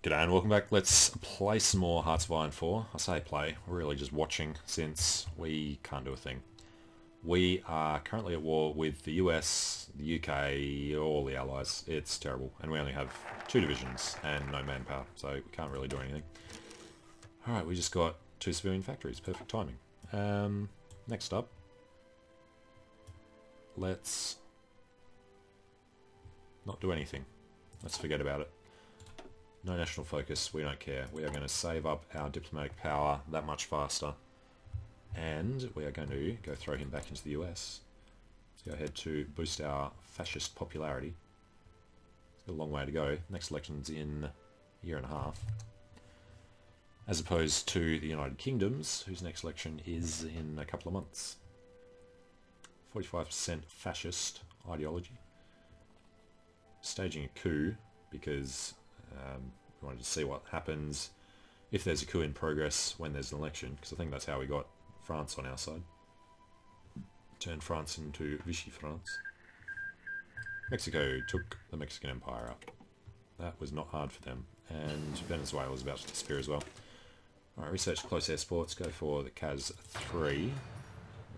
G'day and welcome back. Let's play some more Hearts of Iron 4. I say play, we're really just watching since we can't do a thing. We are currently at war with the US, the UK, all the allies. It's terrible. And we only have 2 divisions and no manpower, so we can't really do anything. Alright, we just got 2 civilian factories. Perfect timing. Next up, let's not do anything. Let's forget about it. No national focus, we don't care. We are going to save up our diplomatic power that much faster. And we are going to go throw him back into the US. Let's go ahead to boost our fascist popularity. It's got a long way to go. Next election's in a year and a half. As opposed to the United Kingdom's, whose next election is in a couple of months. 45% fascist ideology. Staging a coup because we wanted to see what happens if there's a coup in progress when there's an election, because I think that's how we got France on our side. Turned France into Vichy France. Mexico took the Mexican Empire up. That was not hard for them. And Venezuela is about to disappear as well. Alright, research close air sports. Go for the CAS 3.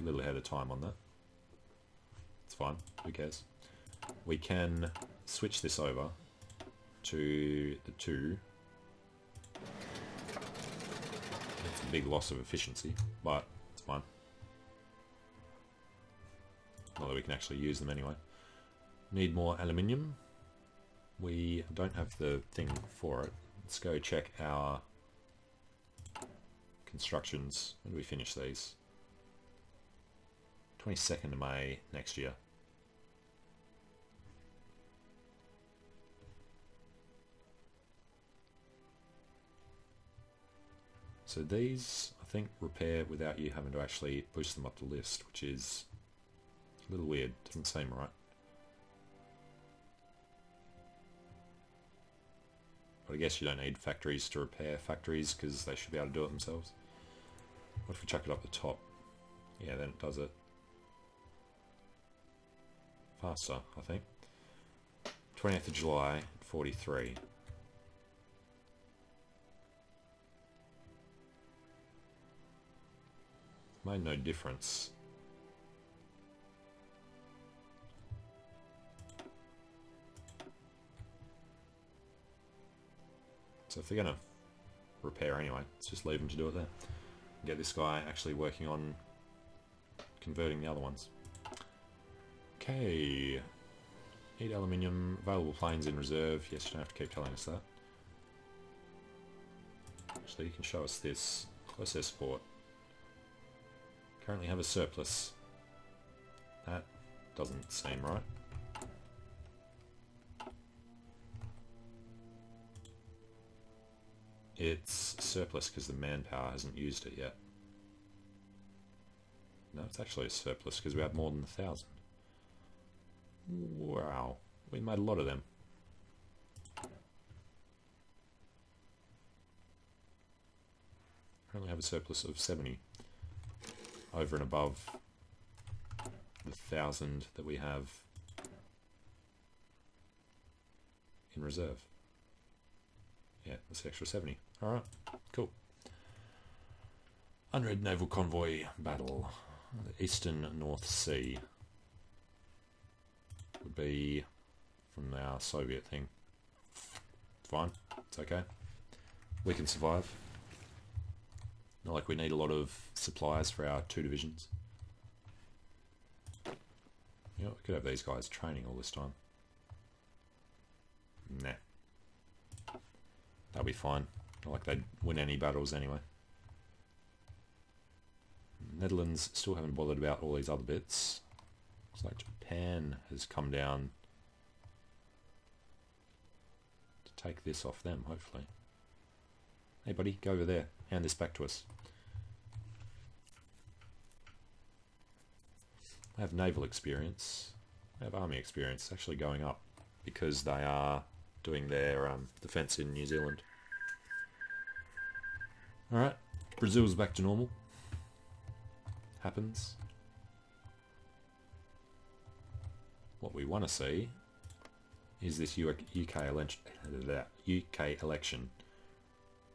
A little ahead of time on that. It's fine. Who cares? We can switch this over to the 2. It's a big loss of efficiency, but it's fine. Not that we can actually use them anyway. Need more aluminium. We don't have the thing for it. Let's go check our constructions. When do we finish these? 22nd of May next year. So these, I think, repair without you having to actually push them up the list, which is a little weird. Doesn't seem right. But I guess you don't need factories to repair factories because they should be able to do it themselves. What if we chuck it up the top? Yeah, then it does it faster, I think. 20th of July, 43. Made no difference. So if they're going to repair anyway, let's just leave them to do it there. Get this guy actually working on converting the other ones. Okay. Need aluminium, available planes in reserve. Yes, you don't have to keep telling us that. Actually, you can show us this. Close air support. Currently have a surplus. That doesn't seem right. It's surplus because the manpower hasn't used it yet. No, it's actually a surplus because we have more than 1,000. Wow, we made a lot of them. Currently have a surplus of 70. Over and above the 1,000 that we have in reserve. Yeah, that's the extra 70. Alright, cool. Unread naval convoy battle. The Eastern North Sea would be from our Soviet thing. Fine, it's okay. We can survive. Not like we need a lot of supplies for our 2 divisions. You know, we could have these guys training all this time. Nah. That'll be fine. Not like they'd win any battles anyway. Netherlands still haven't bothered about all these other bits. Looks like Japan has come down to take this off them, hopefully. Hey buddy, go over there. Hand this back to us. I have naval experience. I have army experience. It's actually going up because they are doing their defence in New Zealand. Alright, Brazil's back to normal. Happens. What we want to see is this UK election.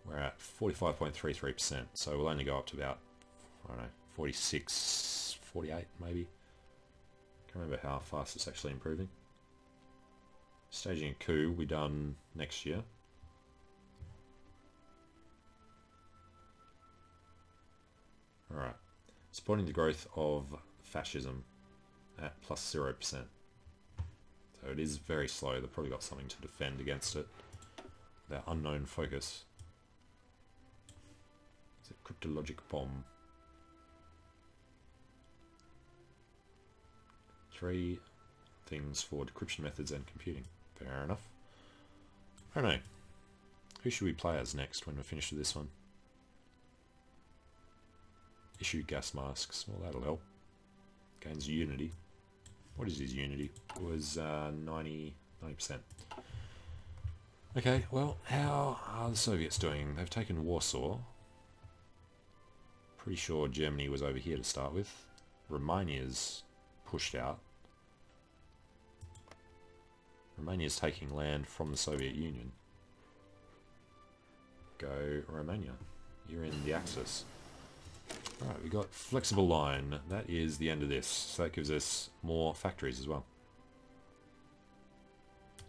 We're at 45.33%, so we'll only go up to about, I don't know, 46, 48 maybe. Can't remember how fast it's actually improving. Staging a coup will be done next year. Alright, supporting the growth of fascism at plus 0%. So it is very slow. They've probably got something to defend against it. Their unknown focus. Is it cryptologic bomb? 3 things for decryption methods and computing. Fair enough. I don't know. Who should we play as next when we're finished with this one? Issue gas masks. Well, that'll help. Gains unity. What is his unity? It was 90%. Okay, well, how are the Soviets doing? They've taken Warsaw. Pretty sure Germany was over here to start with. Romania's pushed out. Romania's taking land from the Soviet Union. Go Romania. You're in the Axis. Alright, we got flexible line. That is the end of this. So that gives us more factories as well.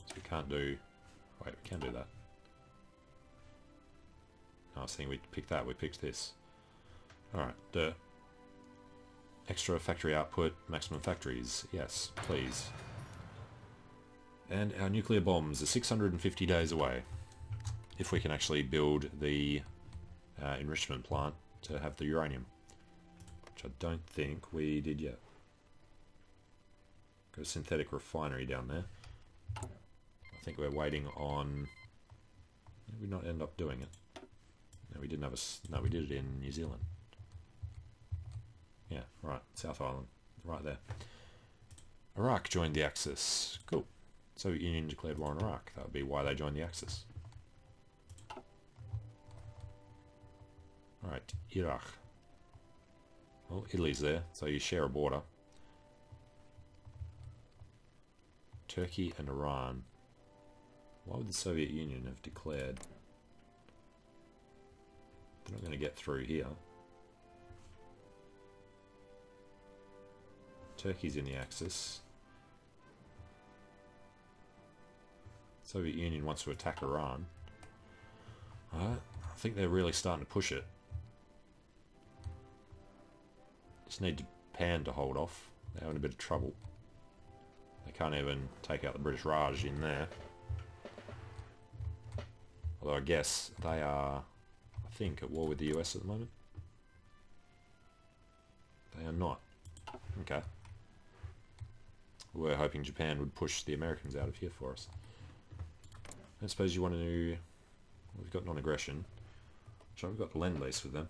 So we can't do... Wait, we can do that. No, I was thinking we'd pick that. We picked this. Alright, the extra factory output, maximum factories. Yes, please. And our nuclear bombs are 650 days away. If we can actually build the enrichment plant to have the uranium. Which I don't think we did yet. Got a synthetic refinery down there. I think we're waiting on... Did we not end up doing it? No, we didn't have a... No, we did it in New Zealand. Yeah, right. South Island. Right there. Iraq joined the Axis. Cool. Soviet Union declared war on Iraq. That would be why they joined the Axis. Alright, Iraq. Well, Italy's there, so you share a border. Turkey and Iran. Why would the Soviet Union have declared? They're not going to get through here. Turkey's in the Axis. Soviet Union wants to attack Iran. I think they're really starting to push it. Just need Japan to hold off. They're having a bit of trouble. They can't even take out the British Raj in there. Although I guess they are, I think, at war with the US at the moment. They are not. Okay. We were hoping Japan would push the Americans out of here for us. I suppose you want to do... We've got non-aggression. So we've got lend-lease with them.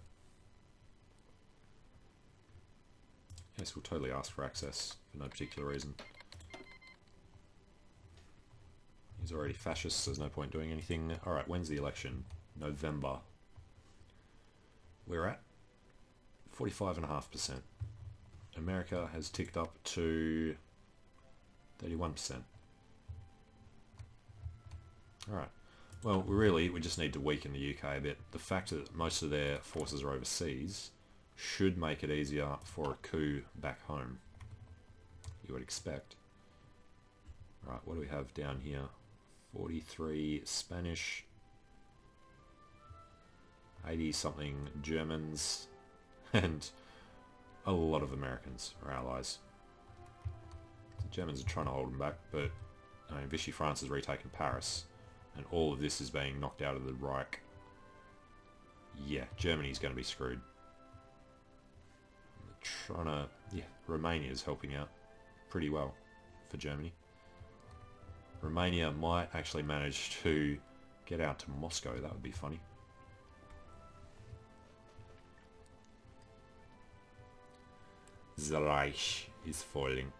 Yes, we'll totally ask for access for no particular reason. He's already fascist, so there's no point doing anything. Alright, when's the election? November. We're at 45.5%. America has ticked up to 31%. Alright. Well, we just need to weaken the UK a bit. The fact that most of their forces are overseas should make it easier for a coup back home. You would expect. Right, what do we have down here? 43 Spanish, 80 something Germans, and a lot of Americans are allies. The Germans are trying to hold them back, but I mean, Vichy France has retaken Paris, and all of this is being knocked out of the Reich. Yeah, Germany's going to be screwed. Trying to... Yeah, Romania's helping out pretty well for Germany. Romania might actually manage to get out to Moscow. That would be funny. The Reich is falling.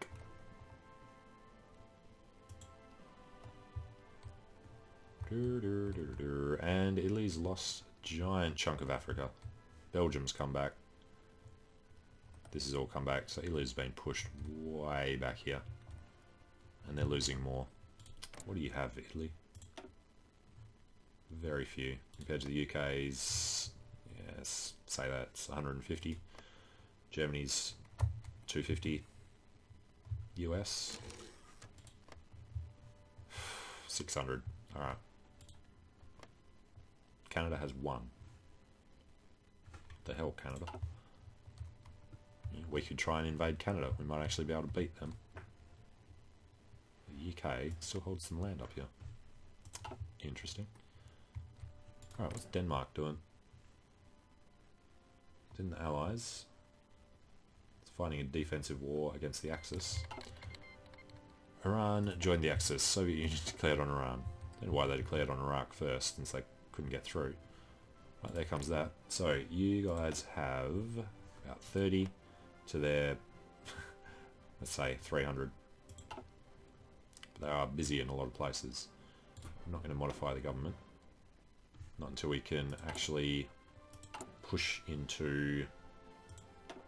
And Italy's lost a giant chunk of Africa. Belgium's come back. This has all come back. So Italy's been pushed way back here. And they're losing more. What do you have, Italy? Very few. Compared to the UK's, yes, say that's 150. Germany's 250. US 600. Alright. Canada has 1. The hell, Canada? We could try and invade Canada. We might actually be able to beat them. The UK still holds some land up here. Interesting. Alright, what's Denmark doing? Didn't the Allies? It's fighting a defensive war against the Axis. Iran joined the Axis. Soviet Union declared on Iran. I don't know why they declared on Iraq first, since they couldn't get through. Right, there comes that. So, you guys have about 30 to their, let's say, 300. But they are busy in a lot of places. I'm not going to modify the government. Not until we can actually push into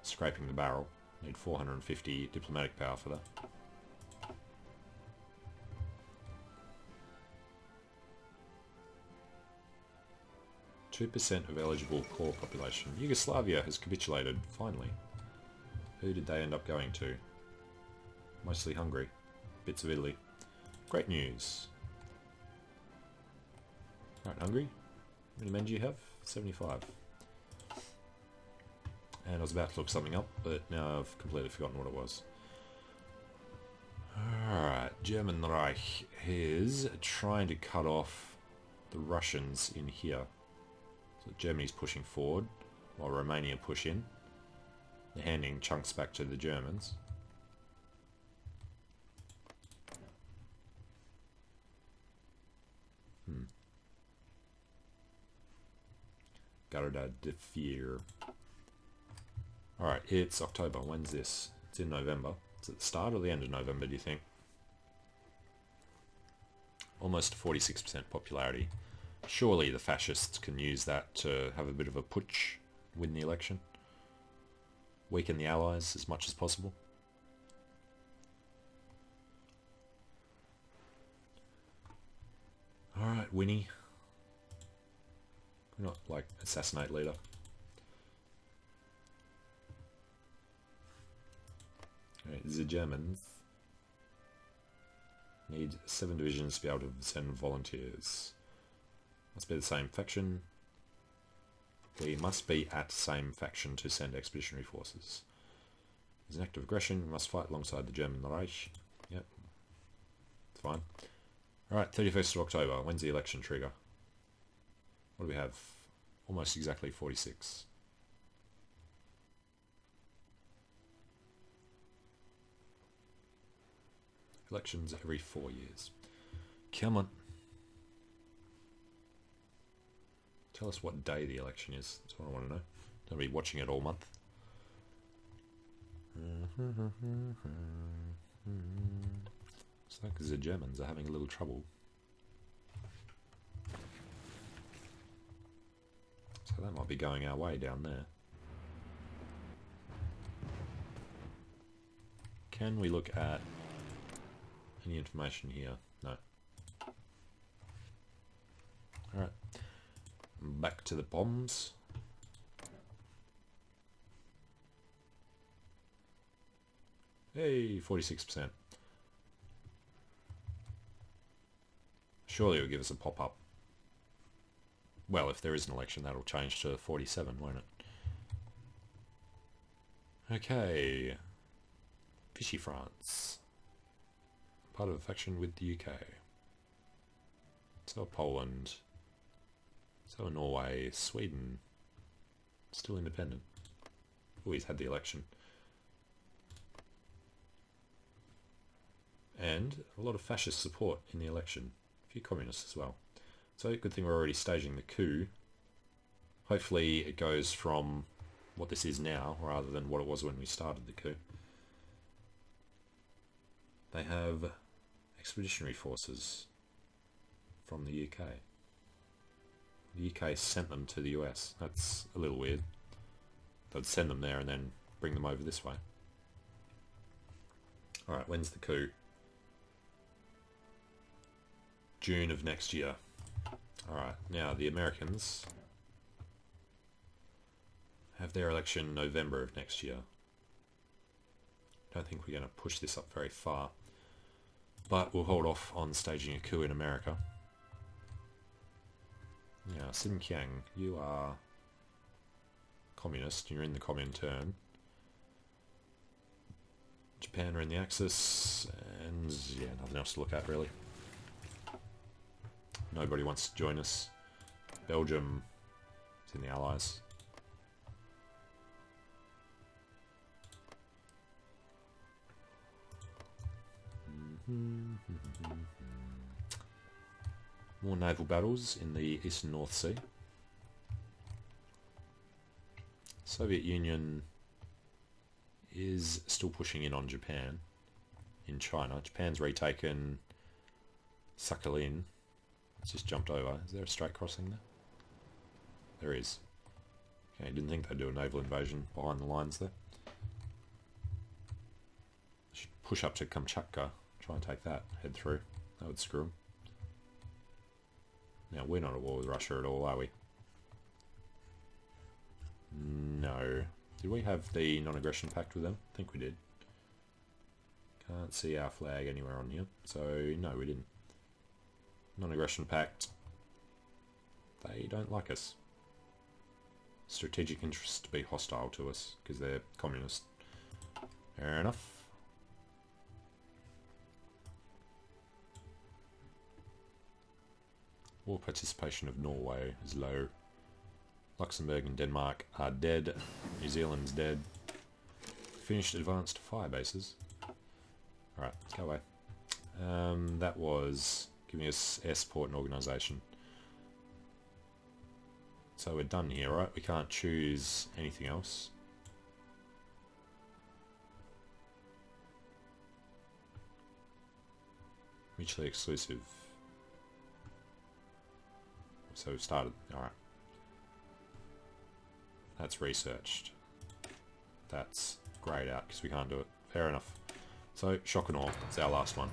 scraping the barrel. Need 450 diplomatic power for that. %2 of eligible core population. Yugoslavia has capitulated, finally. Who did they end up going to? Mostly Hungary. Bits of Italy. Great news. Alright, Hungary. How many men do you have? 75. And I was about to look something up, but now I've completely forgotten what it was. Alright, German Reich is trying to cut off the Russians in here. So Germany's pushing forward, while Romania push in. They're handing chunks back to the Germans. Garda de Fear. Alright, it's October. When's this? It's in November. It's at the start or the end of November, do you think? Almost 46% popularity. Surely the fascists can use that to have a bit of a putsch, win the election. Weaken the Allies as much as possible. Alright, Winnie. Not like assassinate leader. Alright, the Germans need 7 divisions to be able to send volunteers. Must be the same faction. We must be at same faction to send expeditionary forces. As an act of aggression, we must fight alongside the German Reich. Yep. It's fine. Alright, 31st of October. When's the election trigger? What do we have? Almost exactly 46. Elections every 4 years. Come on. Tell us what day the election is. That's what I want to know. Don't be watching it all month. It's like the Germans are having a little trouble. So that might be going our way down there. Can we look at any information here? No. Alright. Back to the bombs. Hey, 46%. Surely it'll give us a pop-up. Well, if there is an election, that'll change to 47, won't it? Okay. Vichy France. Part of a faction with the UK. So Poland. So Norway. Sweden. Still independent. Always had the election. And a lot of fascist support in the election. A few communists as well. So good thing we're already staging the coup. Hopefully it goes from what this is now rather than what it was when we started the coup. They have expeditionary forces from the UK. The UK sent them to the US. That's a little weird. They'd send them there and then bring them over this way. Alright, when's the coup? June of next year. Alright, now the Americans have their election November of next year. Don't think we're going to push this up very far, but we'll hold off on staging a coup in America. Now, Xinjiang, you are communist, you're in the Comintern. Japan are in the Axis, and yeah, nothing else to look at really. Nobody wants to join us. Belgium is in the Allies. More naval battles in the Eastern North Sea. Soviet Union is still pushing in on Japan in China. Japan's retaken Sakhalin. It's just jumped over. Is there a strait crossing there? There is. Okay, didn't think they'd do a naval invasion behind the lines there. Should push up to Kamchatka. Try and take that. Head through. That would screw them. Now, we're not at war with Russia at all, are we? No. Did we have the non-aggression pact with them? I think we did. Can't see our flag anywhere on here. So, no, we didn't. Non-aggression pact. They don't like us. Strategic interest to be hostile to us, because they're communist. Fair enough. War participation of Norway is low. Luxembourg and Denmark are dead. New Zealand's dead. Finished advanced fire bases. Alright, let's go away. That was giving us air support and organisation. So we're done here, right? We can't choose anything else. Mutually exclusive. So we've started. Alright. That's researched. That's greyed out because we can't do it. Fair enough. So, shock and awe. It's our last one.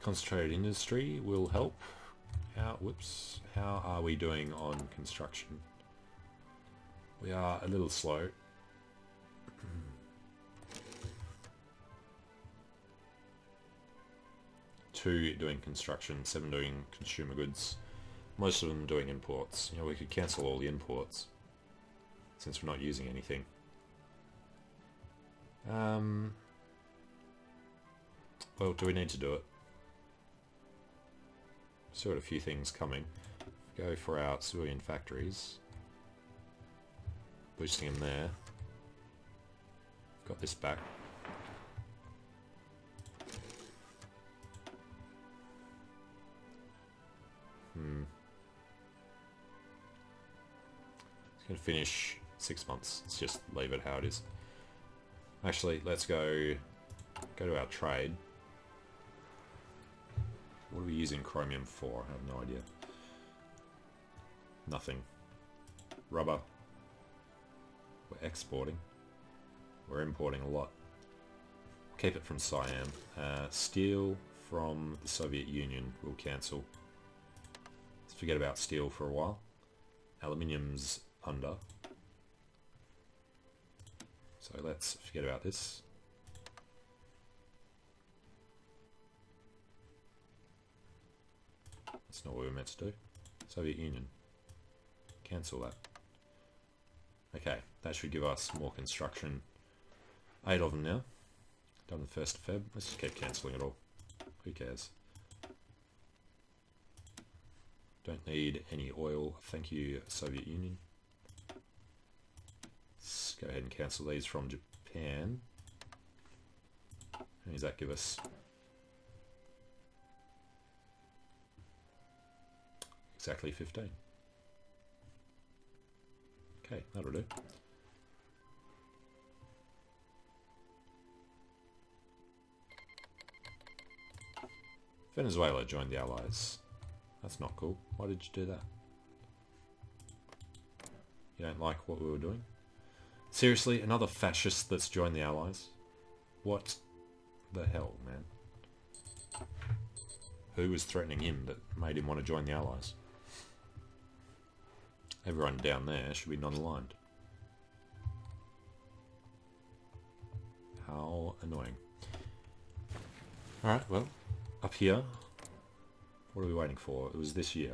Concentrated industry will help. Whoops. How are we doing on construction? We are a little slow. 2 doing construction, 7 doing consumer goods. Most of them doing imports. You know, we could cancel all the imports since we're not using anything. Well, do we need to do it? Still got a few things coming. Go for our civilian factories. Boosting them there. Got this back. It's going to finish 6 months. Let's just leave it how it is. Actually, let's go to our trade. What are we using chromium for? I have no idea. Nothing. Rubber. We're exporting. We're importing a lot. Keep it from Siam. Steel from the Soviet Union we'll cancel. Let's forget about steel for a while. Aluminium's under. So let's forget about this. That's not what we were meant to do. Soviet Union. Cancel that. Okay, that should give us more construction. 8 of them now. Done the 1st of Feb. Let's just keep cancelling it all. Who cares? Don't need any oil. Thank you, Soviet Union. Let's go ahead and cancel these from Japan. How does that give us? Exactly 15. Okay, that'll do. Venezuela joined the Allies. That's not cool. Why did you do that? You don't like what we were doing? Seriously, another fascist that's joined the Allies? What the hell, man? Who was threatening him that made him want to join the Allies? Everyone down there should be non-aligned. How annoying. Alright, well, up here, what are we waiting for? It was this year.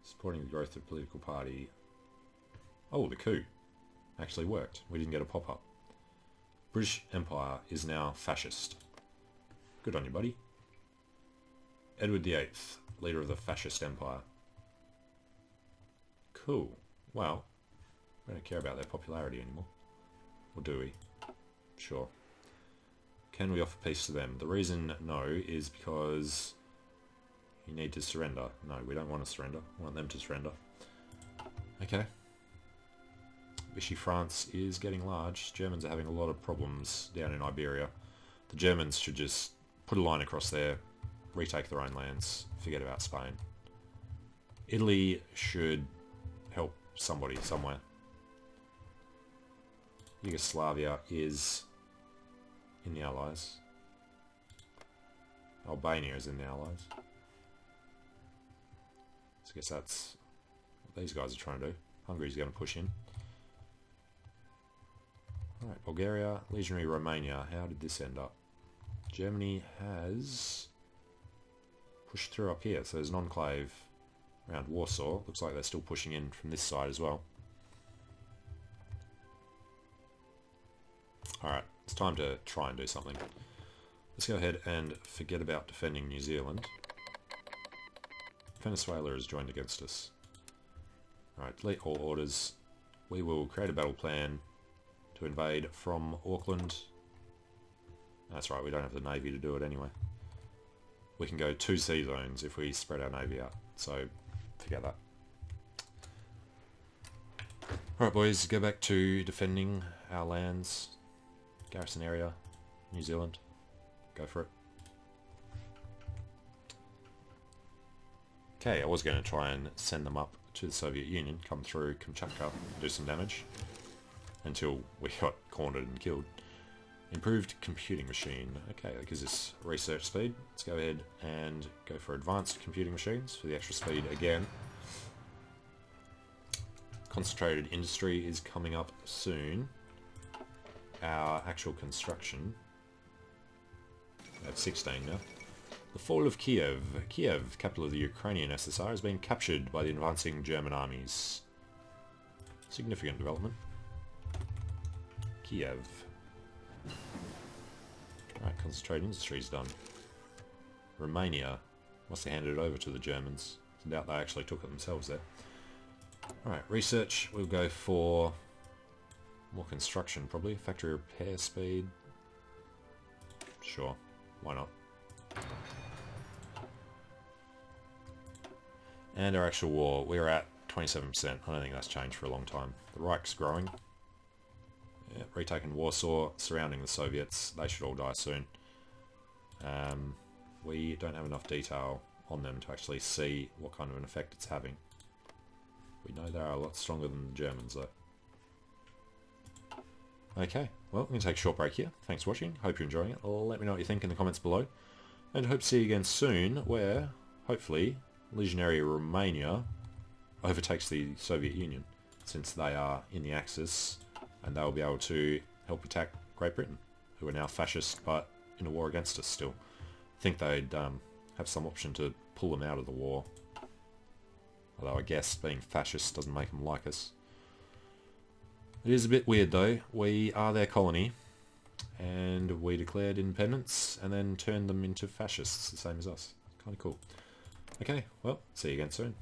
Supporting the growth of political party. Oh, the coup actually worked. We didn't get a pop-up. British Empire is now fascist. Good on you, buddy. Edward VIII, leader of the fascist empire. Cool. Well, we don't care about their popularity anymore. Or do we? Sure. Can we offer peace to them? The reason no is because you need to surrender. No, we don't want to surrender. We want them to surrender. Okay. Vichy France is getting large. Germans are having a lot of problems down in Iberia. The Germans should just put a line across there, retake their own lands, forget about Spain. Italy should help somebody somewhere. Yugoslavia is in the Allies. Albania is in the Allies. So I guess that's what these guys are trying to do. Hungary's going to push in. Alright, Bulgaria, legionary Romania. How did this end up? Germany has pushed through up here, so there's an enclave around Warsaw. Looks like they're still pushing in from this side as well. Alright, it's time to try and do something. Let's go ahead and forget about defending New Zealand. Venezuela has joined against us. Alright, delete all orders. We will create a battle plan to invade from Auckland. That's right, we don't have the navy to do it anyway. We can go 2 sea zones if we spread our navy out, so forget that. Alright boys, go back to defending our lands. Garrison area, New Zealand. Go for it. Okay, I was going to try and send them up to the Soviet Union, come through Kamchatka, do some damage, until we got cornered and killed. Improved computing machine. Okay, that gives us research speed. Let's go ahead and go for advanced computing machines for the extra speed again. Concentrated industry is coming up soon. Our actual construction at 16 now. The fall of Kiev. Kiev, capital of the Ukrainian SSR, has been captured by the advancing German armies. Significant development. Kiev. Alright, concentrated industry is done. Romania must have handed it over to the Germans. I doubt they actually took it themselves there. Alright, research. We'll go for more construction probably. Factory repair speed. Sure, why not? And our actual war, we're at 27%. I don't think that's changed for a long time. The Reich's growing. Yeah, retaking Warsaw, surrounding the Soviets. They should all die soon. We don't have enough detail on them to actually see what kind of an effect it's having. We know they are a lot stronger than the Germans though. Okay, well, I'm going to take a short break here. Thanks for watching. Hope you're enjoying it. Let me know what you think in the comments below. And hope to see you again soon, where, hopefully, legionary Romania overtakes the Soviet Union, since they are in the Axis, and they'll be able to help attack Great Britain, who are now fascist, but in a war against us still. I think they'd have some option to pull them out of the war. Although I guess being fascist doesn't make them like us. It is a bit weird though. We are their colony, and we declared independence and then turned them into fascists, the same as us. Kind of cool. Okay, well, see you again soon.